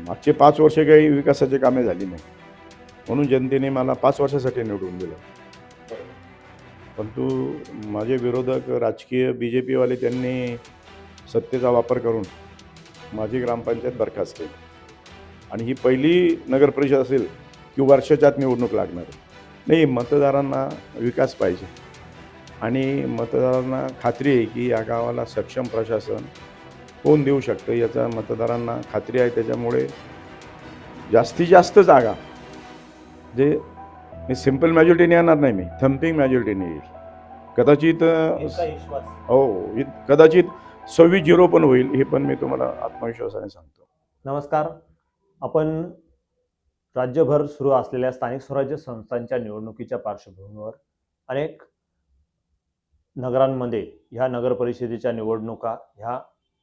मागचे 5 वर्ष काही विकासाची कामे झाली नाही, म्हणून जनतेने मला 5 वर्षासाठी निवडून दिलं. परंतु माझे विरोधक राजकीय BJPवाले त्यांनी सत्तेचा वापर करून माझी ग्रामपंचायत बरखास्त केली आणि ही पहिली नगरपरिषद असेल की वर्षाच्या आत निवडणूक लागणार आहे. नाही, मतदारांना विकास पाहिजे आणि मतदारांना खात्री आहे की या गावाला सक्षम प्रशासन कोण देऊ शकतं याचा मतदारांना खात्री आहे. त्याच्यामुळे जास्तीत जास्त जागा जे मी सिम्पल मॅजॉरिटीने येणार नाही, मी थम्पिंग मॅजॉरिटीने येईल. कदाचित कदाचित 26-0 पण होईल, हे पण मी तुम्हाला आत्मविश्वासाने सांगतो. नमस्कार. आपण राज्यभर सुरू असलेल्या स्थानिक स्वराज्य संस्थांच्या निवडणुकीच्या पार्श्वभूमीवर अनेक नगरांमध्ये ह्या नगर परिषदेच्या निवडणुका ह्या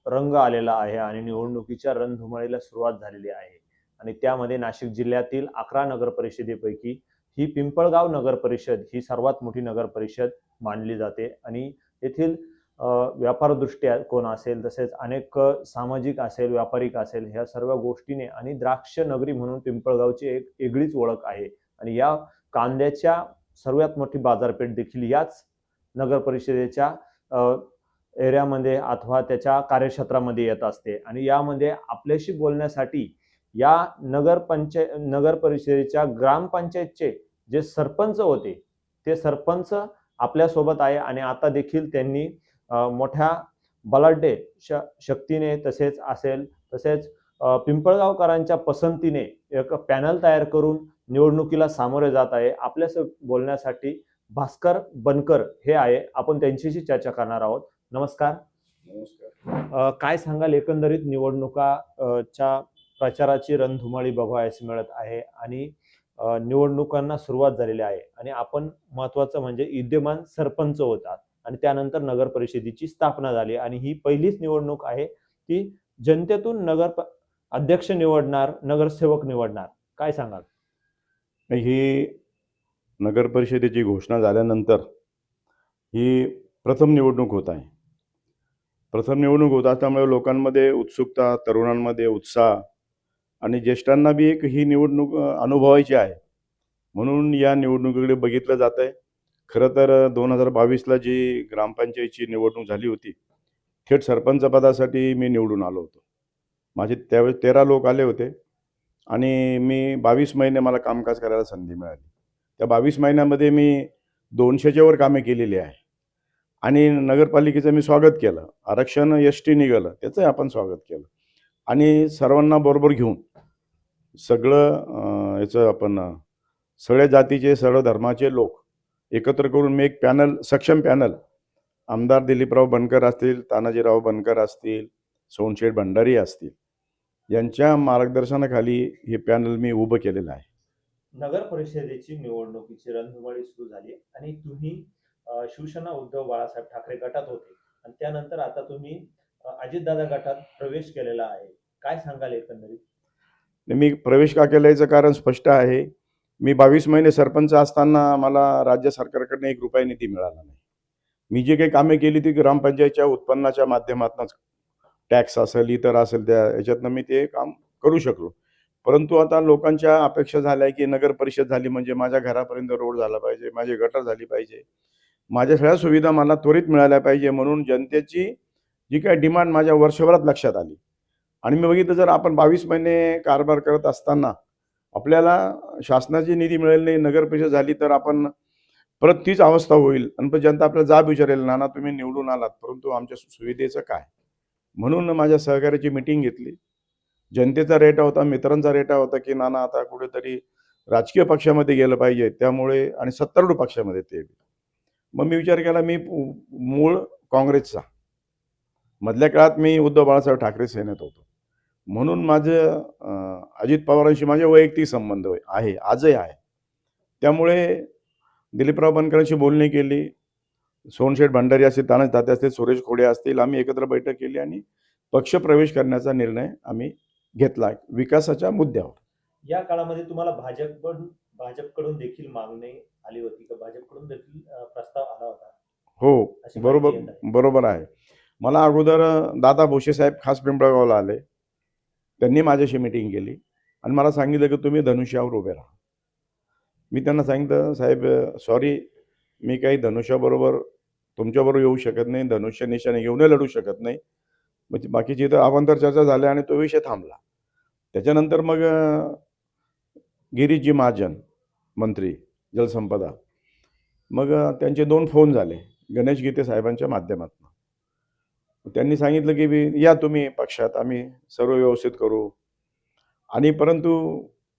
रंग आलेला आहे आणि निवडणुकीच्या रणधुमाळीला सुरुवात झालेली आहे. आणि त्यामध्ये नाशिक जिल्ह्यातील 11 नगर परिषदेपैकी ही पिंपळगाव नगर परिषद ही सर्वात मोठी नगर परिषद मानली जाते आणि येथील व्यापारदृष्ट्या कोण असेल, तसेच अनेक सामाजिक असेल, व्यापारिक असेल, ह्या सर्व गोष्टीने आणि द्राक्ष नगरी म्हणून पिंपळगावची एक वेगळीच ओळख आहे. आणि या कांद्याच्या सर्वात मोठी बाजारपेठ देखील याच नगर परिषदेच्या एरियामध्ये अथवा त्याच्या कार्यक्षेत्रामध्ये येत असते. आणि यामध्ये आपल्याशी बोलण्यासाठी या नगर परिषदेच्या ग्रामपंचायतचे जे सरपंच होते ते सरपंच आपल्यासोबत आहे आणि आता देखील त्यांनी मोठ्या बलाढ्य शक्तीने तसेच पिंपळगावकरांच्या पसंतीने एक पॅनल तयार करून निवडणुकीला सामोरे जात आहे. आपल्यासोबत बोलण्यासाठी भास्कर बनकर हे आहे. आपण त्यांच्याशी चर्चा करणार आहोत. नमस्कार. नमस्कार. काय सांगाल, एकंदरीत निवडणुकाच्या प्रचाराची रणधुमाळी बघायला मिळत आहे आणि निवडणुकांना सुरुवात झालेली आहे आणि आपण महत्वाचं म्हणजे विद्यमान सरपंच होतात आणि त्यानंतर नगर परिषदेची स्थापना झाली आणि ही पहिलीच निवडणूक आहे की जनतेतून अध्यक्ष निवडणार, नगरसेवक निवडणार. काय सांगाल? ही नगर परिषदेची घोषणा झाल्यानंतर ही प्रथम निवडणूक होत आहे. प्रथम निवडणूक होत असल्यामुळे लोकांमध्ये उत्सुकता, तरुणांमध्ये उत्साह आणि ज्येष्ठांना बी एक ही निवडणूक अनुभवायची आहे, म्हणून या निवडणुकीकडे बघितलं जात आहे. खरं तर 2022ला जी ग्रामपंचायतची निवडणूक झाली होती, थेट सरपंच पदासाठी मी निवडून आलो होतो. माझे त्यावेळेस 13 लोक आले होते आणि मी 22 महिने मला कामकाज करायला संधी मिळाली. त्या 22 महिन्यामध्ये मी 200च्या वर कामे केलेली आहे आणि नगरपालिकेचं मी स्वागत केलं. आरक्षण ST निघालं, त्याचंही आपण स्वागत केलं आणि सर्वांना बरोबर घेऊन सगळं याचं आपण सगळ्या जातीचे, सर्व धर्माचे लोक एकत्र करून मी एक पॅनल, सक्षम पॅनल, आमदार दिलीपराव बनकर असतील, तानाजीराव बनकर असतील, सोनशेठ भंडारी असतील, यांच्या मार्गदर्शनाखाली हे पॅनल मी उभं केलेलं आहे. नगर परिषदेची निवडणुकीची रणधुमाळी सुरू झाली आणि तुम्ही शिवसेना उद्धव बाळासाहेब ठाकरे गटात होते आणि त्यानंतर आता तुम्ही अजितदादा गटात प्रवेश केलेला आहे. काय सांगाल एकंदरीत? मी प्रवेश का केला याचं कारण स्पष्ट आहे. मी 22 महिने सरपंच असताना मला राज्य सरकारकडनं 1 रुपया निधी मिळाला नाही. मी जी काही कामे केली ती ग्रामपंचायतच्या उत्पन्नाच्या माध्यमातून, टॅक्स असेल, इतर असेल, त्या याच्यातनं मी ते काम करू शकलो. परंतु आता लोकांच्या अपेक्षा झाल्या की नगर परिषद झाली म्हणजे माझ्या घरापर्यंत रोड झाला पाहिजे, माझी गटर झाली पाहिजे, माझ्या सगळ्या सुविधा मला त्वरित मिळाल्या पाहिजे. म्हणून जनतेची जी काही डिमांड माझ्या वर्षभरात लक्षात आली आणि मी बघितलं, जर आपण 22 महिने कारभार करत असताना आपल्याला शासनाची निधी मिळेल नाही, नगर परिषद झाली तर आपण परत तीच अवस्था होईल आणि जनता आपल्याला जाब विचारेल, नाना तुम्ही निवडून आलात परंतु आमच्या सुविधेचं काय. म्हणून माझ्या सहकार्याची मीटिंग घेतली. जनतेचा रेटा होता, मित्रांचा रेटा होता की नाना आता कुठेतरी राजकीय पक्षामध्ये गेलं पाहिजे, त्यामुळे आणि सत्तारूढ पक्षामध्ये ते. मग मी विचार केला, मी मूळ काँग्रेसचा, मधल्या काळात मी उद्धव बाळासाहेब ठाकरे सेनेत होतो, म्हणून माझं अजित पवारांशी माझे वैयक्तिक संबंध आहे, आजही आहे. त्यामुळे दिलीपराव बनकरांशी बोलणी केली, सोनशेठ भंडारी असतील, तानाजी तात्या असतील, सुरेश खोडे असतील, आम्ही एकत्र बैठक केली आणि पक्ष प्रवेश करण्याचा निर्णय आम्ही घेतला विकासाच्या मुद्द्यावर. या काळामध्ये तुम्हाला भाजपकडून देखील मागणी आली होती का? भाजपकडून देखील प्रस्ताव आला होता? हो, बरोबर आहे. मला अगोदर दादा भोसे साहेब खास पिंपळगावला आले, त्यांनी माझ्याशी मिटिंग केली आणि मला सांगितलं की तुम्ही धनुष्यावर उभे राहा. मी त्यांना सांगितलं, साहेब सॉरी, मी काही धनुष्याबरोबर तुमच्याबरोबर येऊ शकत नाही, धनुष्य निशाणे घेऊनही लढू शकत नाही. म्हणजे बाकीची इथं अवांतर चर्चा झाल्या आणि तो विषय थांबला. त्याच्यानंतर मग गिरीशजी महाजन मंत्री जलसंपदा, मग त्यांचे 2 फोन झाले गणेश गीते साहेबांच्या माध्यमातून. त्यांनी सांगितलं की या तुम्ही पक्षात, आम्ही सर्व व्यवस्थित करू. आणि परंतु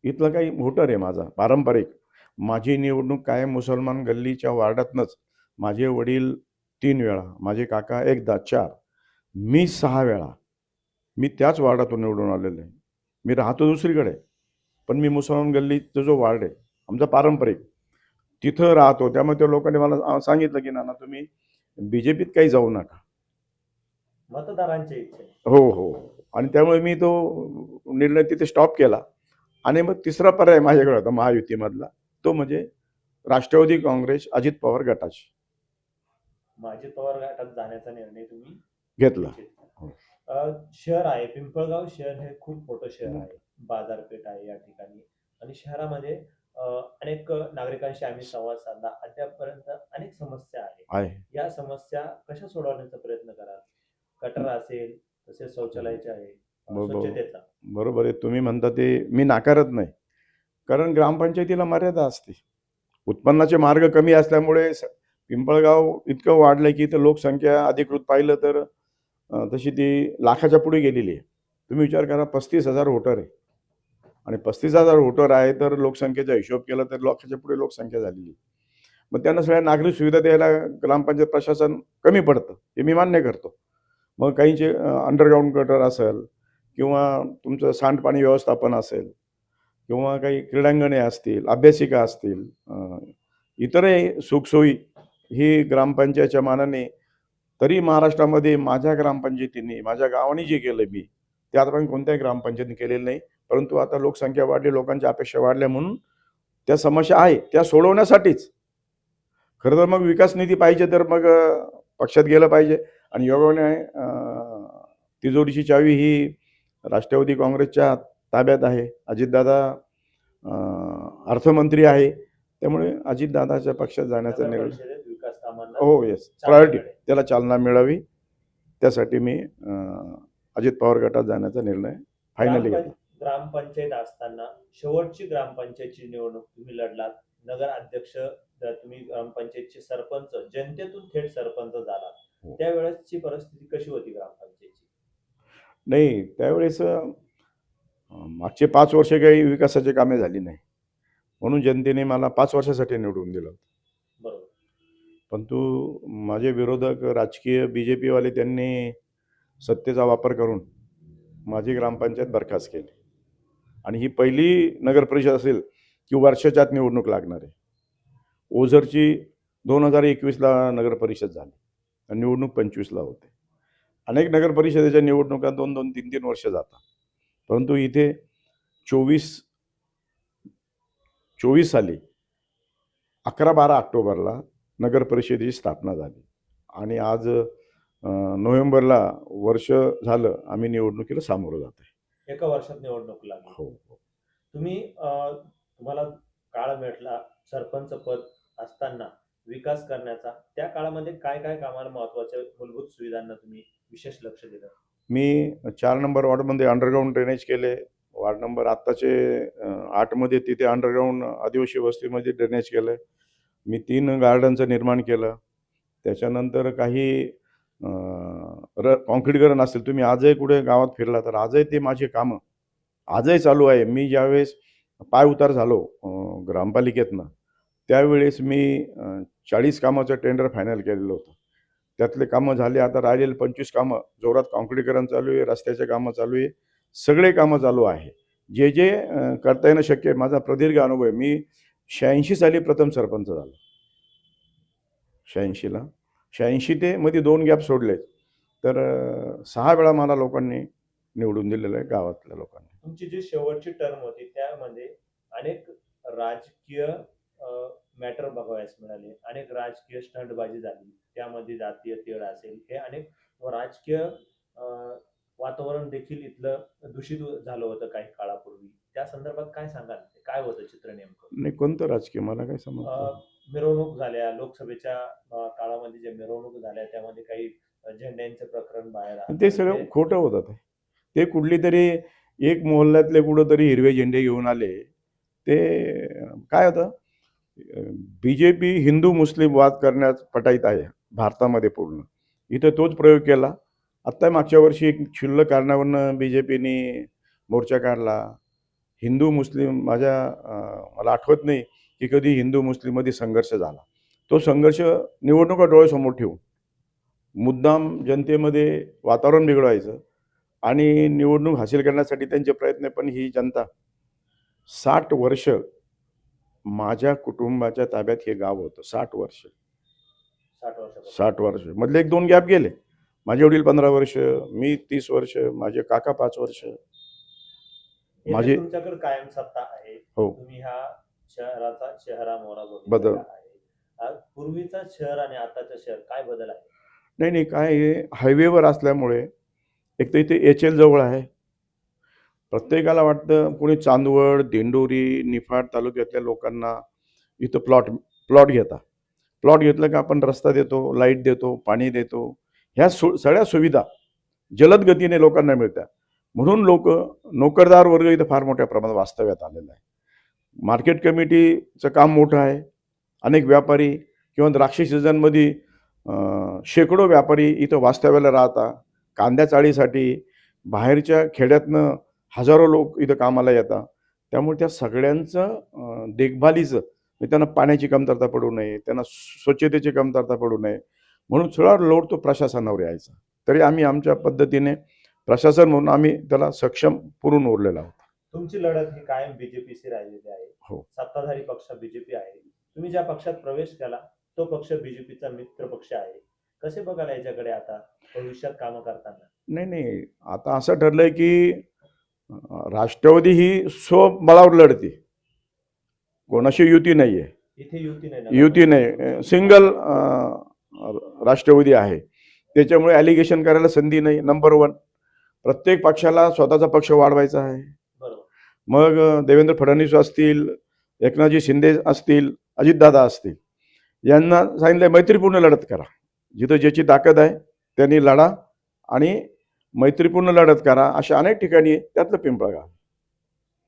इथलं काही व्होटर आहे माझा पारंपरिक. माझी निवडणूक कायम मुसलमान गल्लीच्या वार्डातनंच. माझे वडील 3 वेळा, माझे काका एकदा 4, मी 6 वेळा. मी त्याच वार्डातून निवडून आलेलो आहे. मी राहतो दुसरीकडे, पण मी मुसलमान गल्लीचा जो वार्ड आहे आमचा पारंपरिक, तिथं राहतो. त्यामुळे त्या लोकांनी मला सांगितलं की नाना तुम्ही बीजेपीत काही जाऊ नका. मतदारांची इच्छा आहे. हो हो. आणि त्यामुळे मी तो निर्णय तिथे स्टॉप केला. आणि मग तिसरा पर्याय माझ्याकडे होता महायुतीमधला, तो म्हणजे राष्ट्रवादी काँग्रेस अजित पवार गटाची अजित पवार गटात जाण्याचा निर्णय तुम्ही घेतला. निश्चित केला. हो. शहर आहे पिंपळगाव शहर, हे खूप मोठं शहर आहे, बाजारपेठ आहे या ठिकाणी, आणि शहरामध्ये अनेक नागरिकांशी आम्ही संवाद साधला. अद्यापपर्यंत अनेक समस्या आहे. या समस्या कशा सोडवण्याचा प्रयत्न कराल? गटर असेल, तसेच शौचालयाचे आहे, स्वच्छतेचा. बरोबर आहे, तुम्ही म्हणता ते मी नाकारत नाही. कारण ग्रामपंचायतीला मर्यादा असते. उत्पन्नाचे मार्ग कमी असल्यामुळे पिंपळगाव इतकं वाढलं की इथं लोकसंख्या अधिकृत पाहिलं तर तशी ती लाखाच्या पुढे गेलेली आहे. तुम्ही विचार करा, 35,000 व्होटर आहे आणि 35,000 व्होटर आहे तर लोकसंख्येचा हिशोब केला तर लाखाच्या पुढे लोकसंख्या झालेली आहे. मग त्यांना सगळ्या नागरी सुविधा द्यायला ग्रामपंचायत प्रशासन कमी पडतं, हे मी मान्य करतो. मग काहींचे अंडरग्राऊंड गटर असेल किंवा तुमचं सांडपाणी व्यवस्थापन असेल किंवा काही क्रीडांगणे असतील, अभ्यासिका असतील, इतरही सुखसोयी ही ग्रामपंचायतच्या मानाने, तरी महाराष्ट्रामध्ये माझ्या ग्रामपंचायतींनी, माझ्या गावाने जे केलं मी, ते आतापर्यंत कोणत्याही ग्रामपंचायतीने केलेलं नाही. परंतु आता लोकसंख्या वाढली, लोकांच्या अपेक्षा वाढल्या म्हणून त्या समस्या आहे त्या सोडवण्यासाठीच. खरं तर मग विकास निधी पाहिजे तर मग पक्षात गेलं पाहिजे. आणि योगाने तिजोरीची चावी ही राष्ट्रवादी काँग्रेसच्या ताब्यात आहे. अजितदादा अर्थमंत्री आहे, त्यामुळे अजितदादाच्या पक्षात जाण्याचा निर्णय. परिषदेत विकास कामांना हो येस, प्रायोरिटी त्याला चालना मिळावी, त्यासाठी मी अजित पवार गटात जाण्याचा निर्णय फायनली घेतला. ग्रामपंचायत असताना शेवटची ग्रामपंचायतची निवडणूक तुम्ही लढलात, नगर अध्यक्ष, तुम्ही ग्रामपंचायतचे सरपंच, जनतेतून थेट सरपंच झालात. त्यावेळेसची परिस्थिती कशी होती ग्रामपंचायतची? नाही, त्यावेळेस मागचे 5 वर्ष काही विकासाची कामे झाली नाही, म्हणून जनतेने मला 5 वर्षासाठी निवडून दिलं. बरोबर. परंतु माझे विरोधक राजकीय बीजेपीवाले त्यांनी सत्तेचा वापर करून माझी ग्रामपंचायत बरखास्त केली. आणि ही पहिली नगर परिषद असेल की वर्षाच्या आत निवडणूक लागणार आहे. ओझरची 2021ला नगर परिषद झाली आणि निवडणूक 25ला होते. अनेक नगर परिषदेच्या निवडणुका 2-2, 3-3 वर्ष जातात. परंतु इथे 24 साली 11-12 ऑक्टोबरला नगर परिषदेची स्थापना झाली आणि आज नोव्हेंबरला वर्ष झालं आम्ही निवडणुकीला सामोरं जात आहे. एका वर्षात निवडणूक लागली. हो. तुम्ही तुम्हाला काळ भेटला सरपंच पद असताना विकास करण्याचा, त्या काळामध्ये काय काय कामाला महत्वाच्या मूलभूत सुविधांना तुम्ही विशेष लक्ष दिलं? मी 4 नंबर वॉर्डमध्ये अंडरग्राऊंड ड्रेनेज केले. वार्ड नंबर आत्ताचे 8मध्ये तिथे अंडरग्राऊंड आदिवासी वस्तीमध्ये ड्रेनेज केलं. मी 3 गार्डनचं निर्माण केलं. त्याच्यानंतर काही कॉन्क्रीटीकरण असेल, तुम्ही आजही कुठे गावात फिरला तर आजही ते माझे कामं आजही चालू आहे. मी ज्यावेळेस पाय उतार झालो ग्रामपालिकेतनं, त्यावेळेस मी 40 कामाचं टेंडर फायनल केलेलं होतं. त्यातले कामं झाले, आता राहिलेले 25 कामं जोरात कॉन्क्रीटीकरण चालू आहे, रस्त्याचे कामं चालू आहे, सगळे कामं चालू आहे. जे जे करता येणं शक्य आहे. माझा प्रदीर्घ अनुभव आहे. मी 86 साली प्रथम सरपंच झालो. 86ला 86 ते मध्ये 2 गॅप सोडले, तर 6 वेळा मला लोकांनी निवडून दिलेलं आहे, गावातल्या लोकांनी. तुमची जी शेवटची टर्म होती त्यामध्ये अनेक राजकीय मॅटर बघावयास मिळाले, अनेक राजकीय स्टंटबाजी झाली, त्यामध्ये जातीय तेढ असेल, हे अनेक राजकीय वातावरण देखील इथलं दूषित झालं होतं काही काळापूर्वी. त्या संदर्भात काय सांगाल? काय होतं चित्र नेमकं? नाही, कोणतं राजकीय मला काय अ, समजलं. मिरवणूक झाल्या लोकसभेच्या काळामध्ये जे मिरवणूक झाल्या त्यामध्ये काही झेंड्यांचं प्रकरण बाहेर ते आलं. सगळं खोटं होतं. ते कुठली तरी एक मोहल्ल्यातले कुठंतरी हिरवे झेंडे घेऊन आले. ते काय होतं, बीजेपी हिंदू मुस्लिम वाद करण्यात पटाईत आहे भारतामध्ये पूर्ण. इथं तोच प्रयोग केला. आत्ता मागच्या वर्षी एक क्षुल्लक कारणावरनं बीजेपीने मोर्चा काढला. हिंदू मुस्लिम मला आठवत नाही की कधी हिंदू मुस्लिममध्ये संघर्ष झाला. तो संघर्ष निवडणुका डोळ्यासमोर ठेवून मुद्दाम जनतेमध्ये वातावरण बिघडवायचं आणि निवडणूक हासिल करण्यासाठी त्यांचे प्रयत्न. पण ही जनता 60 वर्ष माझ्या कुटुंबाच्या ताब्यात हे गाव होतं. 60 वर्ष. 60 वर्षापासून 60 वर्ष मधले 1-2 गॅप गेले. माझे वडील 15 वर्ष, मी 30 वर्ष, माझे काका 5 वर्ष. येथे माझे तुमच्याकडे कायम सत्ता आहे. हो. तुम्ही ह्या शहराचा चेहरा-मोहरा बदल. बघितलेला आहे. पूर्वीचा शहर आणि आताचं शहर काय बदल आहे? नाही नाही, काय आहे, हायवेवर असल्यामुळे एक तर इथे HL जवळ आहे. प्रत्येकाला वाटतं कोणी चांदवड, दिंडोरी, निफाड तालुक्यातल्या लोकांना इथं प्लॉट घेता. प्लॉट घेतलं का आपण रस्ता देतो, लाईट देतो, पाणी देतो. ह्या सगळ्या सुविधा जलद गतीने लोकांना मिळतात. म्हणून नोकरदार वर्ग इथं फार मोठ्या प्रमाणात वास्तव्यात आलेला आहे. मार्केट कमिटीचं काम मोठं आहे. अनेक व्यापारी किंवा द्राक्ष सीझनमध्ये शेकडो व्यापारी इथं वास्तव्याला राहतात. कांद्या चाळीसाठी बाहेरच्या खेड्यातनं हजारो लोक इथं कामाला येतात. त्यामुळे त्या सगळ्यांचं देखभालीचं, त्यांना पाण्याची कमतरता पडू नये, त्यांना स्वच्छतेची कमतरता पडू नये म्हणून सगळा लोड तो प्रशासनावर यायचा. तरी आम्ही आमच्या पद्धतीने प्रशासन म्हणून आम्ही त्याला सक्षम पुरून उरलेलो आहोत. तुमची लढत ही कायम बीजेपीशी राहिलेली आहे. हो. सत्ताधारी पक्ष बीजेपी आहे. तुम्ही ज्या पक्षात प्रवेश केला तो पक्ष बीजेपीचा मित्र पक्ष आहे. कसे बघाल याच्याकडे आता भविष्यात कामं करताना? नाही नाही, आता असं ठरलंय की राष्ट्रवादी ही स्वबळावर लढते. कोणाशी युती नाही आहे. इथे युती नाही ना? युती नाही, सिंगल राष्ट्रवादी आहे. त्याच्यामुळे ॲलिगेशन करायला संधी नाही. नंबर 1, प्रत्येक पक्षाला स्वतःचा पक्ष वाढवायचा आहे. बरोबर. मग देवेंद्र फडणवीस असतील, एकनाथजी शिंदे असतील, अजितदादा असतील, यांना सांगितलं मैत्रीपूर्ण लढत करा. जिथं ज्याची ताकद आहे त्यांनी लढा आणि मैत्रीपूर्ण लढत करा. अशा अनेक ठिकाणी त्यातलं पिंपळगाव.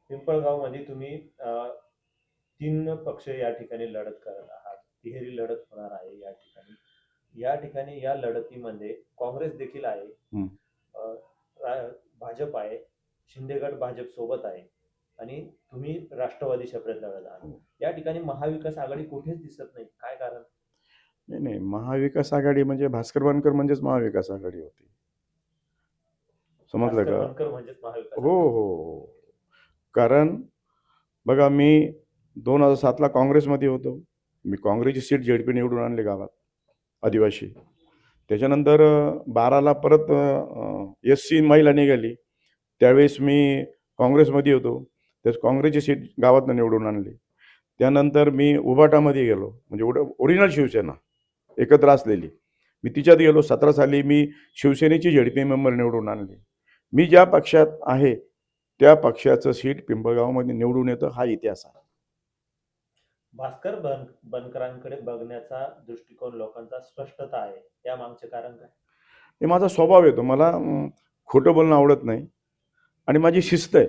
पिंपळगावमध्ये तुम्ही 3 पक्ष या ठिकाणी लढत करत आहात. तिहेरी लढत होणार आहे या ठिकाणी. या ठिकाणी या लढतीमध्ये काँग्रेस देखील आहे. भाजप आहे. शिंदेगड भाजप सोबत आहे आणि तुम्ही राष्ट्रवादी सेपरेट लढत आहात. या ठिकाणी महाविकास आघाडी कुठेच दिसत नाही. काय कारण? नाही नाही, महाविकास आघाडी म्हणजे भास्कर बनकर म्हणजेच महाविकास आघाडी होती. समजलं भास्कर का? बनकर म्हणजेच महाविकास हो आघाडी. हो. कारण बघा, मी 2007ला काँग्रेसमध्ये होतो. मी काँग्रेसची सीट ZP निवडून आणली गावात, आदिवासी. त्याच्यानंतर 12ला परत SC महिला निघाली, त्यावेळेस मी काँग्रेसमध्ये होतो. त्याच काँग्रेसची सीट गावातनं निवडून आणली. त्यानंतर मी उभाटामध्ये गेलो, म्हणजे ओरिजिनल शिवसेना एकत्र असलेली, मी तिच्यात गेलो. 17 साली मी शिवसेनेची ZP मेंबर निवडून आणली. मी ज्या पक्षात आहे त्या पक्षाचं सीट पिंपळगावमध्ये निवडून येतं, हा इतिहास आहे. भास्कर बनकरांकडे बघण्याचा दृष्टिकोन लोकांचा स्पष्टता आहे. या मागचे कारण काय? हे माझा स्वभाव येतो. मला खोटं बोलणं आवडत नाही आणि माझी शिस्त आहे.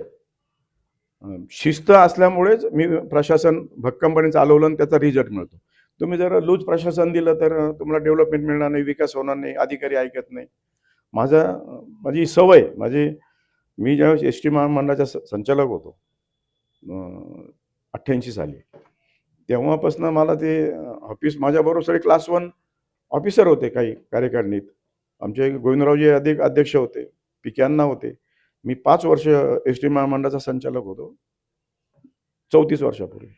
शिस्त असल्यामुळेच मी प्रशासन भक्कमपणे चालवलं आणि त्याचा रिझल्ट मिळतो. तुम्ही जर लूज प्रशासन दिलं तर तुम्हाला डेव्हलपमेंट मिळणार नाही, विकास होणार नाही, अधिकारी ऐकत नाही. माझी सवय, मी ज्यावेळेस ST महामंडळाचा संचालक होतो 88 साली, तेव्हापासून मला ते ऑफिस, माझ्याबरोबर सगळे क्लास 1 ऑफिसर होते काही कार्यकारिणीत. आमचे गोविंदरावजी अध्यक्ष होते, PK अण्णा होते. मी 5 वर्ष ST महामंडळाचा संचालक होतो 34 वर्षापूर्वी.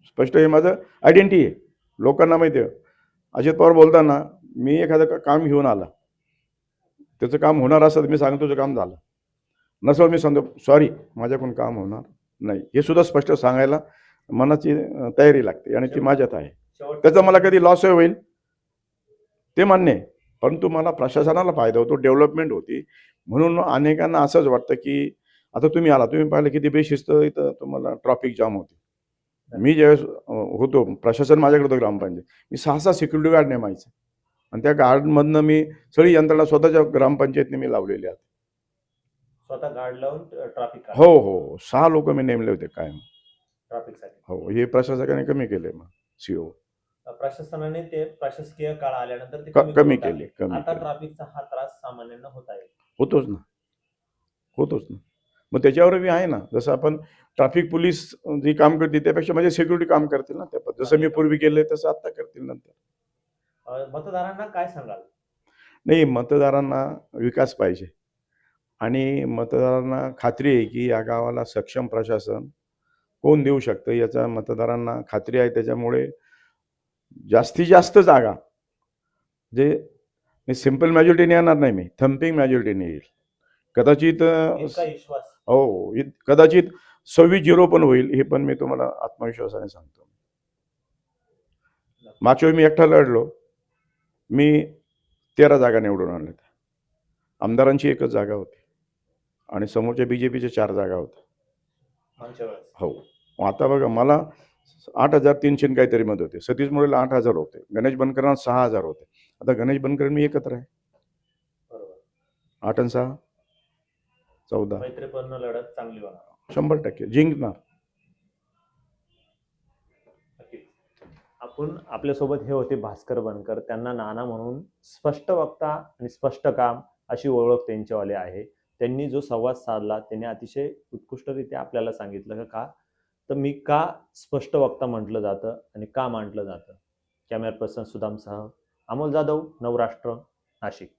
स्पष्ट हे माझं आयडेंटिटी आहे, लोकांना माहिती आहे. अजित पवार बोलताना मी एखादं काम घेऊन आला, त्याचं काम होणार असं मी सांगतो तुझं काम झालं नसेल, मी सांगतो सॉरी माझ्याकडून काम होणार नाही, हे सुद्धा स्पष्ट सांगायला मनाची तयारी लागते आणि ती माझ्यात आहे. त्याचा मला कधी लॉस होईल ते मान्य आहे, परंतु मला प्रशासनाला फायदा होतो, डेव्हलपमेंट होती. म्हणून अनेकांना असंच वाटतं, की आता तुम्ही पाहिलं किती बेशिस्त इथं तुम्हाला ट्रॅफिक जाम होते. मी ज्यावेळेस होतो, प्रशासन माझ्याकडे होतं ग्रामपंचायत. मी 6-6 सिक्युरिटी गार्ड नेमायचो आणि त्या गार्डमधनं मी सगळी यंत्रणा स्वतःच्या ग्रामपंचायतने मी लावलेली आहे. स्वतः गार्ड लावून ट्रॅफिक हो, हो. 6 लोकं मी नेमले होते कायम. ट्रॅफिकसाठी. हो, हे प्रशासकाने कमी केले मग सीओ. प्रशासनाने ते प्रशासकीय काळ आल्यानंतर ते कमी करून केले, टाकले. कमी आता केले. ट्रॅफिकचा हा त्रास सामान्यांना होत आहे. होतोच ना, होतोच ना. मग त्याच्यावर बी आहे ना, जसं आपण ट्रॅफिक पोलीस जी काम करते त्यापेक्षा माझे सिक्युरिटी काम करतील ना त्या जसं मी पूर्वी केलंय तसं आता करतील नंतर. मतदारांना काय सांगाल? नाही, मतदारांना विकास पाहिजे आणि मतदारांना खात्री आहे, की या गावाला सक्षम प्रशासन कोण देऊ शकतं याचा मतदारांना खात्री आहे. त्याच्यामुळे जास्तीत जास्त जागा जे सिंपल मॅजॉरिटीने येणार नाही, मी थम्पिंग मॅजॉरिटीने येईल. कदाचित इतका विश्वास. हो, कदाचित 26-0 पण होईल, हे पण मी तुम्हाला आत्मविश्वासाने सांगतो. मागच्या वेळी मी एकटा लढलो. मी 13 जागा निवडून आणल्या. आमदारांची एकच जागा होती आणि समोरच्या बीजेपीच्या 4 जागा होत्या. मागच्या वेळेस. हो. मग आता बघा मला 8,300 आणि काहीतरी मत होते. सतीश मुळेला 8,000 होते. गणेश बनकरांना 6,000 होते. आता गणेश बनकर मी एकत्र आहे. बरोबर. 8 आणि 6 14. मैत्रीपूर्ण लढत चांगली होणार. 100% जिंकणार. नक्कीच. आपण आपल्यासोबत हे होते भास्कर बनकर. त्यांना नाना म्हणून स्पष्ट वक्ता आणि स्पष्ट काम अशी ओळख त्यांच्यावाली आहे. त्यांनी जो संवाद साधला त्यांनी अतिशय उत्कृष्टरित्या आपल्याला सांगितलं का तर मी का स्पष्ट वक्ता म्हटलं जातं आणि का मांडलं जातं. कॅमेरा पर्सन सुदामसह अमोल जाधव, नवराष्ट्र, नाशिक.